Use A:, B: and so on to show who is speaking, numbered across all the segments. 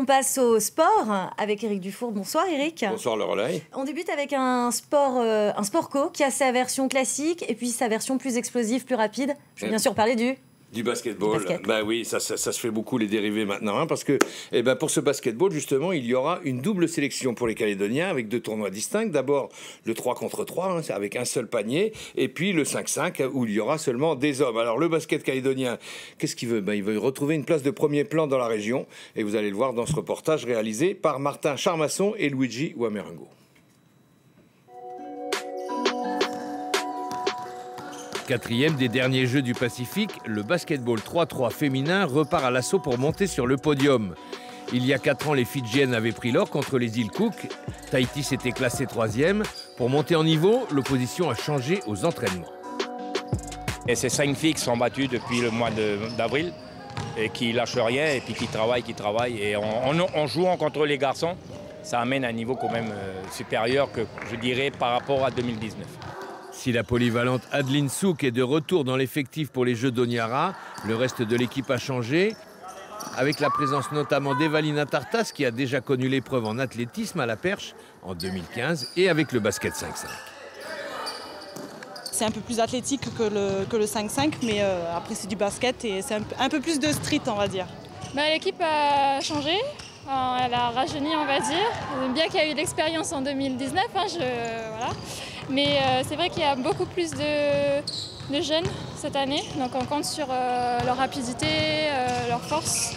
A: On passe au sport avec Éric Dufour. Bonsoir Éric.
B: Bonsoir le relais.
A: On débute avec un sport co qui a sa version classique et puis sa version plus explosive, plus rapide. Je veux bien sûr parler
B: du basketball. Bah oui, ça se fait beaucoup les dérivés maintenant, parce que pour ce basketball, justement, il y aura une double sélection pour les Calédoniens avec 2 tournois distincts. D'abord, le 3 contre 3, avec un seul panier, et puis le 5-5, où il y aura seulement des hommes. Alors, le basket calédonien, qu'est-ce qu'il veut ? Il veut retrouver une place de premier plan dans la région, et vous allez le voir dans ce reportage réalisé par Martin Charmasson et Luigi Wamerengo. Quatrième des derniers Jeux du Pacifique, le basketball 3-3 féminin repart à l'assaut pour monter sur le podium. Il y a 4 ans, les Fidjiennes avaient pris l'or contre les îles Cook. Tahiti s'était classé 3e. Pour monter en niveau, l'opposition a changé aux entraînements.
C: Et ces 5 filles qui sont battues depuis le mois d'avril et qui lâchent rien et puis qui travaillent. Et en jouant contre les garçons, ça amène un niveau quand même supérieur que je dirais par rapport à 2019.
B: Si la polyvalente Adeline Souk est de retour dans l'effectif pour les Jeux d'Honiara, le reste de l'équipe a changé, avec la présence notamment d'Evalina Tartas qui a déjà connu l'épreuve en athlétisme à la perche en 2015 et avec le basket 5-5.
D: C'est un peu plus athlétique que le 5-5, mais après c'est du basket et c'est un peu plus de street, on va dire.
E: L'équipe a changé, elle a rajeuni, on va dire. Bien qu'il y a eu l'expérience en 2019, voilà. Mais c'est vrai qu'il y a beaucoup plus de jeunes cette année, donc on compte sur leur rapidité, leur force.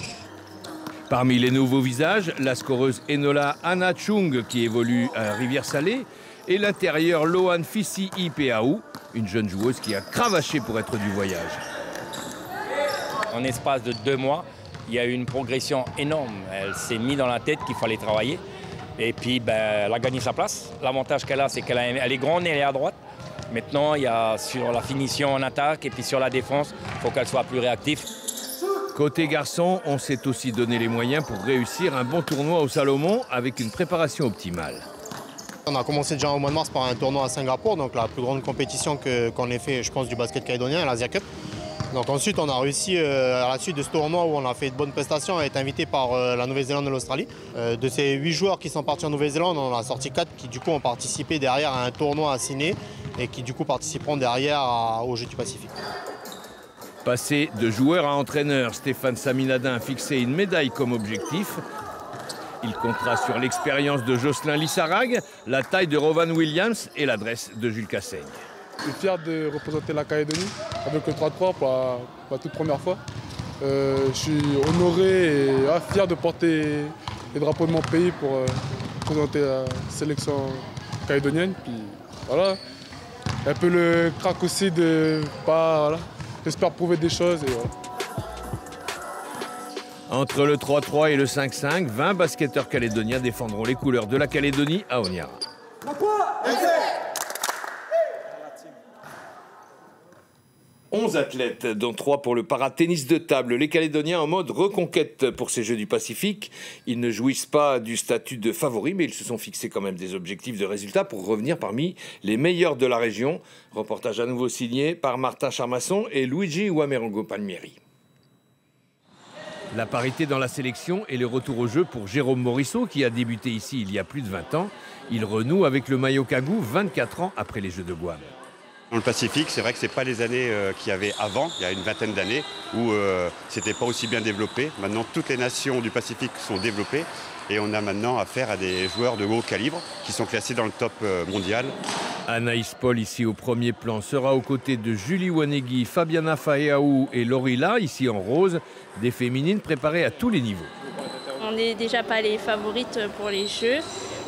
B: Parmi les nouveaux visages, la scoreuse Enola Anna Chung qui évolue à Rivière-Salée et l'intérieur Lohan Fissi Ipeaou, une jeune joueuse qui a cravaché pour être du voyage.
C: En espace de 2 mois, il y a eu une progression énorme. Elle s'est mise dans la tête qu'il fallait travailler. Et puis, elle a gagné sa place. L'avantage qu'elle a, c'est qu'elle est grande et elle est à droite. Maintenant, il y a sur la finition en attaque et puis sur la défense, il faut qu'elle soit plus réactive.
B: Côté garçon, on s'est aussi donné les moyens pour réussir un bon tournoi au Salomon avec une préparation optimale.
F: On a commencé déjà au mois de mars par un tournoi à Singapour, donc la plus grande compétition qu'on ait fait, je pense, du basket calédonien, l'Asia Cup. Donc ensuite, on a réussi, à la suite de ce tournoi où on a fait de bonnes prestations, à être invité par la Nouvelle-Zélande et l'Australie. De ces 8 joueurs qui sont partis en Nouvelle-Zélande, on en a sorti 4 qui du coup ont participé derrière à un tournoi à Sydney et qui du coup participeront derrière aux Jeux du Pacifique.
B: Passé de joueur à entraîneur, Stéphane Saminadin a fixé une médaille comme objectif. Il comptera sur l'expérience de Jocelyn Lissarag, la taille de Rovan Williams et l'adresse de Jules Cassaigne.
G: Je suis fier de représenter la Calédonie avec le 3-3 pour la toute première fois. Je suis honoré et fier de porter les drapeaux de mon pays pour présenter la sélection calédonienne. Puis, voilà. Un peu le crack aussi de j'espère prouver des choses. Et voilà.
B: Entre le 3-3 et le 5-5, 20 basketteurs calédoniens défendront les couleurs de la Calédonie à Honiara. 11 athlètes, dont 3 pour le paratennis de table. Les Calédoniens en mode reconquête pour ces Jeux du Pacifique. Ils ne jouissent pas du statut de favoris, mais ils se sont fixés quand même des objectifs de résultats pour revenir parmi les meilleurs de la région. Reportage à nouveau signé par Martin Charmasson et Luigi Wamerengo Palmieri. La parité dans la sélection et le retour au jeu pour Jérôme Morisseau, qui a débuté ici il y a plus de 20 ans. Il renoue avec le maillot Kagou 24 ans après les Jeux de Guam.
H: Dans le Pacifique, c'est vrai que ce n'est pas les années qu'il y avait avant, il y a une vingtaine d'années, où c'était pas aussi bien développé. Maintenant, toutes les nations du Pacifique sont développées et on a maintenant affaire à des joueurs de haut calibre qui sont classés dans le top mondial.
B: Anaïs Paul, ici au premier plan, sera aux côtés de Julie Wanegui, Fabiana Faeaou et Lorila, ici en rose, des féminines préparées à tous les niveaux.
I: On n'est déjà pas les favorites pour les Jeux.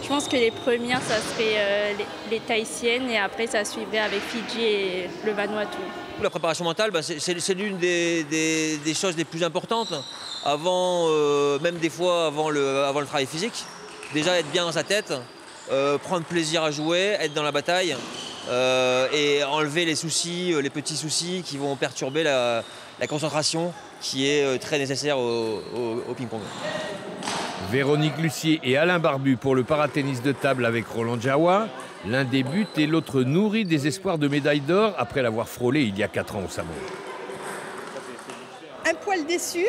I: Je pense que les premières, ça serait les Tahitiennes et après, ça suivrait avec Fidji et le Vanuatu.
J: La préparation mentale, c'est l'une des choses les plus importantes, même des fois avant le travail physique. Déjà, être bien dans sa tête, prendre plaisir à jouer, être dans la bataille et enlever les soucis, les petits soucis qui vont perturber la concentration qui est très nécessaire au ping-pong.
B: Véronique Lucier et Alain Barbu pour le paratennis de table avec Roland Jawa. L'un débute et l'autre nourrit des espoirs de médaille d'or après l'avoir frôlé il y a 4 ans au Samoa.
K: Un poil déçu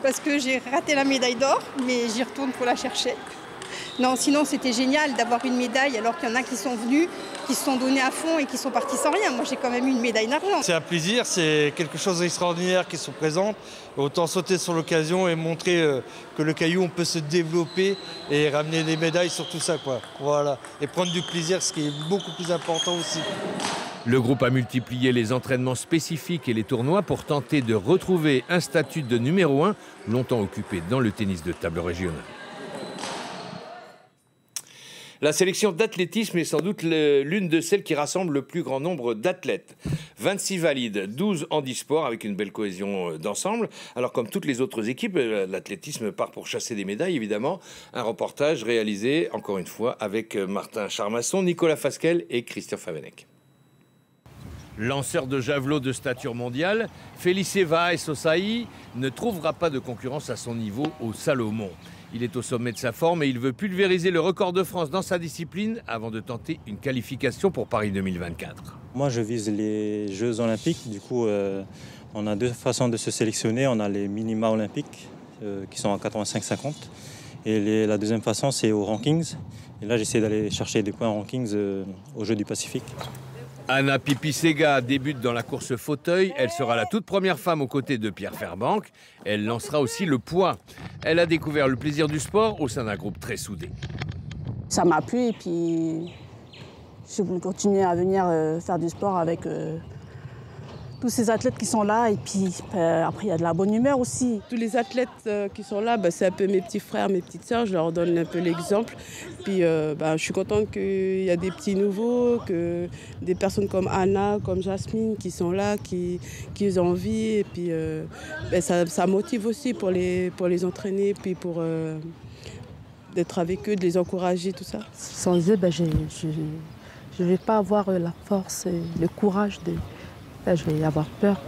K: parce que j'ai raté la médaille d'or, mais j'y retourne pour la chercher. Non, sinon c'était génial d'avoir une médaille alors qu'il y en a qui sont venus, qui se sont donnés à fond et qui sont partis sans rien. Moi j'ai quand même eu une médaille d'argent.
L: C'est un plaisir, c'est quelque chose d'extraordinaire qui se présente. Autant sauter sur l'occasion et montrer que le caillou, on peut se développer et ramener des médailles sur tout ça, quoi. Voilà. Et prendre du plaisir, ce qui est beaucoup plus important aussi.
B: Le groupe a multiplié les entraînements spécifiques et les tournois pour tenter de retrouver un statut de numéro 1 longtemps occupé dans le tennis de table régional. La sélection d'athlétisme est sans doute l'une de celles qui rassemble le plus grand nombre d'athlètes. 26 valides, 12 handisports avec une belle cohésion d'ensemble. Alors comme toutes les autres équipes, l'athlétisme part pour chasser des médailles évidemment. Un reportage réalisé encore une fois avec Martin Charmasson, Nicolas Fasquelle et Christian Favenec. Lanceur de javelot de stature mondiale, Felice Vaes-Osaï ne trouvera pas de concurrence à son niveau au Salomon. Il est au sommet de sa forme et il veut pulvériser le record de France dans sa discipline avant de tenter une qualification pour Paris 2024.
M: Moi, je vise les Jeux Olympiques. Du coup, on a deux façons de se sélectionner. On a les minima olympiques qui sont à 85-50. Et la deuxième façon, c'est aux rankings. Et là, j'essaie d'aller chercher des points en rankings aux Jeux du Pacifique.
B: Anna Pipisega débute dans la course fauteuil. Elle sera la toute première femme aux côtés de Pierre Fairbank. Elle lancera aussi le poids. Elle a découvert le plaisir du sport au sein d'un groupe très soudé.
N: Ça m'a plu et puis j'ai voulu continuer à venir faire du sport avec tous ces athlètes qui sont là. Et puis après, il y a de la bonne humeur aussi.
O: Tous les athlètes qui sont là, c'est un peu mes petits frères, mes petites sœurs. Je leur donne un peu l'exemple. Puis je suis contente qu'il y a des petits nouveaux, que des personnes comme Anna, comme Jasmine qui sont là, qui ont envie. Et puis ça motive aussi pour les entraîner, puis pour d'être avec eux, de les encourager, tout ça.
P: Sans eux, je ne vais pas avoir la force et le courage de... Je vais avoir peur.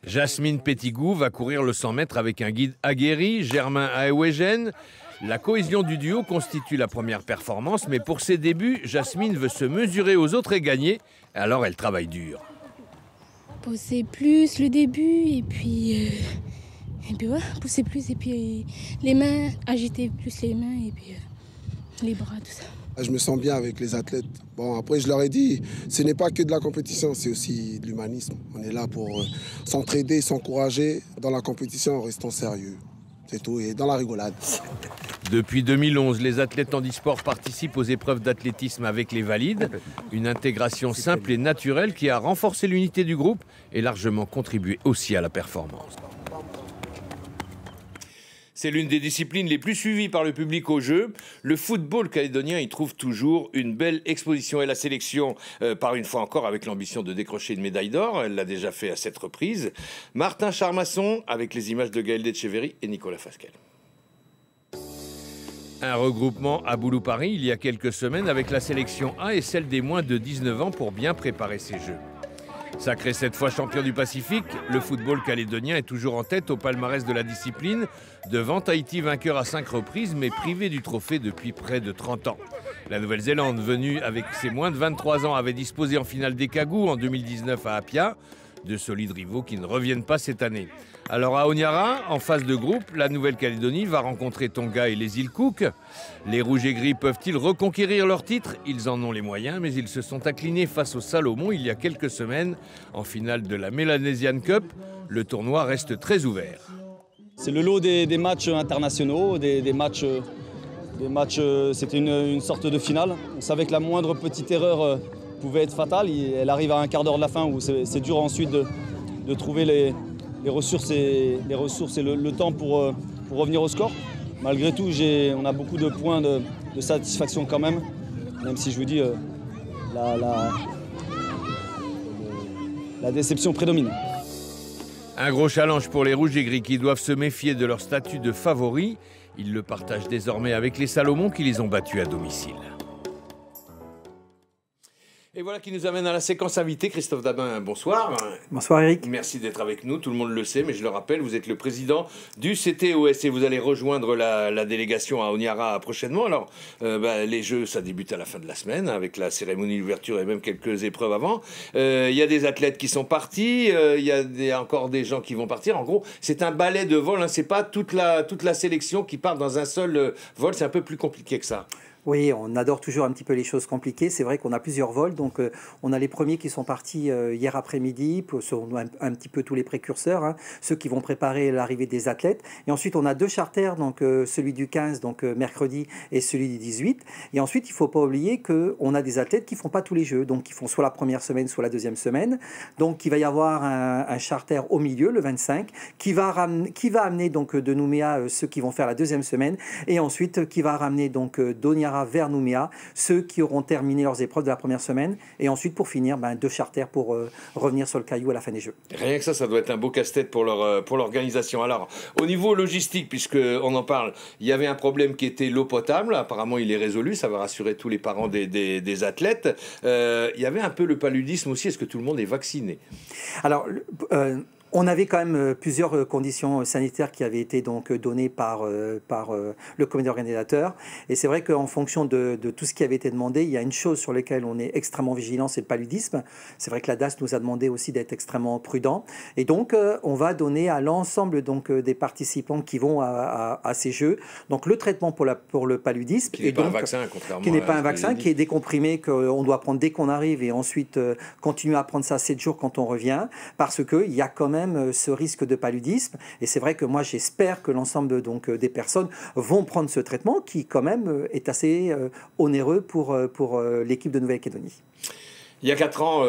B: Jasmine Pétigou va courir le 100 mètres avec un guide aguerri, Germain Aewegen. La cohésion du duo constitue la première performance, mais pour ses débuts, Jasmine veut se mesurer aux autres et gagner, alors elle travaille dur.
Q: Pousser plus le début, et puis ouais, pousser plus, et puis les mains, agiter plus les mains, et puis les bras, tout ça.
R: Je me sens bien avec les athlètes. Bon, après, je leur ai dit, ce n'est pas que de la compétition, c'est aussi de l'humanisme. On est là pour s'entraider, s'encourager dans la compétition en restant sérieux. C'est tout, et dans la rigolade.
B: Depuis 2011, les athlètes handisport participent aux épreuves d'athlétisme avec les valides. Une intégration simple et naturelle qui a renforcé l'unité du groupe et largement contribué aussi à la performance. C'est l'une des disciplines les plus suivies par le public aux Jeux. Le football calédonien y trouve toujours une belle exposition. Et la sélection part une fois encore avec l'ambition de décrocher une médaille d'or. Elle l'a déjà fait à 7 reprises. Martin Charmasson avec les images de Gaël Etcheverry et Nicolas Fasquelle. Un regroupement à Boulou-Paris il y a quelques semaines avec la sélection A et celle des moins de 19 ans pour bien préparer ces Jeux. Sacré 7 fois champion du Pacifique, le football calédonien est toujours en tête au palmarès de la discipline, devant Tahiti vainqueur à 5 reprises mais privé du trophée depuis près de 30 ans. La Nouvelle-Zélande, venue avec ses moins de 23 ans, avait disposé en finale des Kagous en 2019 à Apia. De solides rivaux qui ne reviennent pas cette année. Alors à Honiara, en phase de groupe, la Nouvelle-Calédonie va rencontrer Tonga et les îles Cook. Les Rouges et Gris peuvent-ils reconquérir leur titre? Ils en ont les moyens, mais ils se sont inclinés face au Salomon il y a quelques semaines. En finale de la Melanesian Cup, le tournoi reste très ouvert.
S: C'est le lot des matchs internationaux, des matchs, c'était une sorte de finale. On savait que la moindre petite erreur pouvait être fatale. Elle arrive à un quart d'heure de la fin où c'est dur ensuite de trouver les ressources et le temps pour revenir au score. Malgré tout, on a beaucoup de points de satisfaction quand même si je vous dis la déception prédomine.
B: Un gros challenge pour les Rouges et Gris qui doivent se méfier de leur statut de favoris. Ils le partagent désormais avec les Salomons qui les ont battus à domicile. Et voilà qui nous amène à la séquence invitée. Christophe Dabin, bonsoir.
T: Bonsoir Eric.
B: Merci d'être avec nous, tout le monde le sait, mais je le rappelle, vous êtes le président du CTOS et vous allez rejoindre la délégation à Honiara prochainement. Alors, les Jeux, ça débute à la fin de la semaine, avec la cérémonie d'ouverture et même quelques épreuves avant. Il y a des athlètes qui sont partis, il y a encore des gens qui vont partir. En gros, c'est un ballet de vol, hein. C'est pas toute la sélection qui part dans un seul vol, c'est un peu plus compliqué que ça.
T: Oui, on adore toujours un petit peu les choses compliquées. C'est vrai qu'on a plusieurs vols. Donc, on a les premiers qui sont partis hier après-midi, sur un petit peu tous les précurseurs, hein, ceux qui vont préparer l'arrivée des athlètes. Et ensuite, on a 2 charters, donc celui du 15, donc mercredi, et celui du 18. Et ensuite, il ne faut pas oublier qu'on a des athlètes qui ne font pas tous les Jeux, donc qui font soit la première semaine, soit la deuxième semaine. Donc, il va y avoir un charter au milieu, le 25, qui va amener donc de Nouméa ceux qui vont faire la deuxième semaine, et ensuite qui va ramener donc d'Honiara vers Nouméa, ceux qui auront terminé leurs épreuves de la première semaine, et ensuite pour finir, 2 charters pour revenir sur le Caillou à la fin des Jeux.
B: Rien que ça doit être un beau casse-tête pour l'organisation. Alors, au niveau logistique, puisqu'on en parle, il y avait un problème qui était l'eau potable, apparemment il est résolu, ça va rassurer tous les parents des athlètes. Il y avait un peu le paludisme aussi, est-ce que tout le monde est vacciné?
T: Alors, on avait quand même plusieurs conditions sanitaires qui avaient été donc données par le comité organisateur. Et c'est vrai qu'en fonction de tout ce qui avait été demandé, il y a une chose sur laquelle on est extrêmement vigilant, c'est le paludisme. C'est vrai que la DAS nous a demandé aussi d'être extrêmement prudent. Et donc, on va donner à l'ensemble donc des participants qui vont à ces Jeux donc le traitement pour le paludisme.
B: Qui n'est pas un vaccin, contrairement
T: qui n'est pas un vaccin, qui est des comprimés qu'on doit prendre dès qu'on arrive et ensuite continuer à prendre ça 7 jours quand on revient, parce qu'il y a quand même ce risque de paludisme. Et c'est vrai que moi, j'espère que l'ensemble donc des personnes vont prendre ce traitement qui, quand même, est assez onéreux pour l'équipe de Nouvelle-Calédonie.
B: Il y a 4 ans,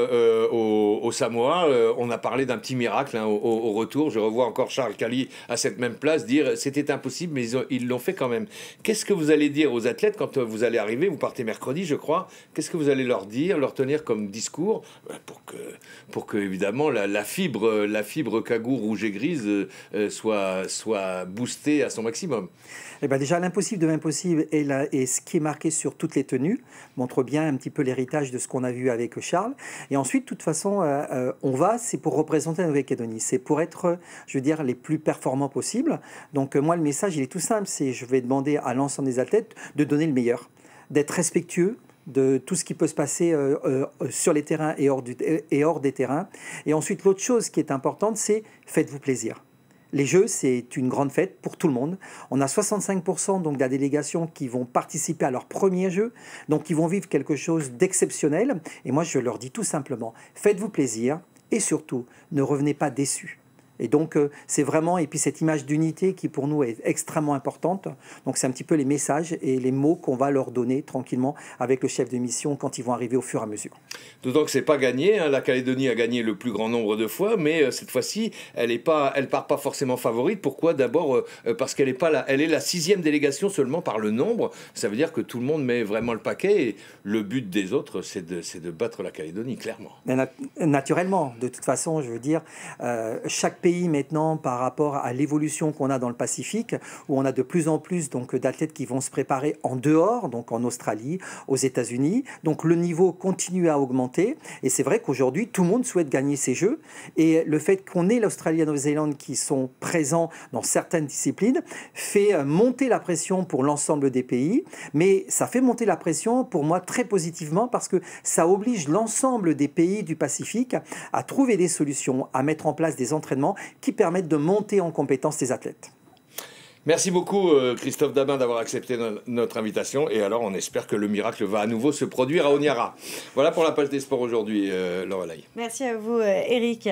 B: au Samoa, on a parlé d'un petit miracle au retour. Je revois encore Charles Cali à cette même place dire c'était impossible, mais ils l'ont fait quand même. Qu'est-ce que vous allez dire aux athlètes quand vous allez arriver? Vous partez mercredi, je crois. Qu'est-ce que vous allez leur dire, leur tenir comme discours pour que évidemment, la fibre Kagou rouge et grise soit boostée à son maximum?
T: Eh bien déjà, l'impossible de l'impossible et ce qui est marqué sur toutes les tenues montre bien un petit peu l'héritage de ce qu'on a vu avec Charles. Et ensuite, de toute façon, c'est pour représenter la Nouvelle-Calédonie. C'est pour être, je veux dire, les plus performants possibles. Donc moi, le message, il est tout simple. Je vais demander à l'ensemble des athlètes de donner le meilleur, d'être respectueux de tout ce qui peut se passer sur les terrains et hors des terrains. Et ensuite, l'autre chose qui est importante, c'est faites-vous plaisir. Les Jeux, c'est une grande fête pour tout le monde. On a 65% donc de la délégation qui vont participer à leur premier Jeu, donc qui vont vivre quelque chose d'exceptionnel. Et moi, je leur dis tout simplement, faites-vous plaisir et surtout, ne revenez pas déçus. Et donc, c'est vraiment, et puis cette image d'unité qui pour nous est extrêmement importante. Donc, c'est un petit peu les messages et les mots qu'on va leur donner tranquillement avec le chef de mission quand ils vont arriver au fur et à mesure.
B: D'autant que c'est pas gagné, hein. La Calédonie a gagné le plus grand nombre de fois, mais cette fois-ci, elle part pas forcément favorite. Pourquoi? D'abord, parce qu'elle est la 6e délégation seulement par le nombre. Ça veut dire que tout le monde met vraiment le paquet. Et le but des autres, c'est de battre la Calédonie, clairement.
T: Naturellement, de toute façon, je veux dire, chaque pays maintenant par rapport à l'évolution qu'on a dans le Pacifique, où on a de plus en plus donc d'athlètes qui vont se préparer en dehors, donc en Australie, aux États-Unis. Donc le niveau continue à augmenter et c'est vrai qu'aujourd'hui tout le monde souhaite gagner ces Jeux et le fait qu'on ait l'Australie et la Nouvelle-Zélande qui sont présents dans certaines disciplines fait monter la pression pour l'ensemble des pays, mais ça fait monter la pression pour moi très positivement parce que ça oblige l'ensemble des pays du Pacifique à trouver des solutions, à mettre en place des entraînements qui permettent de monter en compétence les athlètes.
B: Merci beaucoup Christophe Dabin d'avoir accepté notre invitation et alors on espère que le miracle va à nouveau se produire à Honiara. Voilà pour la page des sports aujourd'hui, Lorelai.
A: Merci à vous Eric.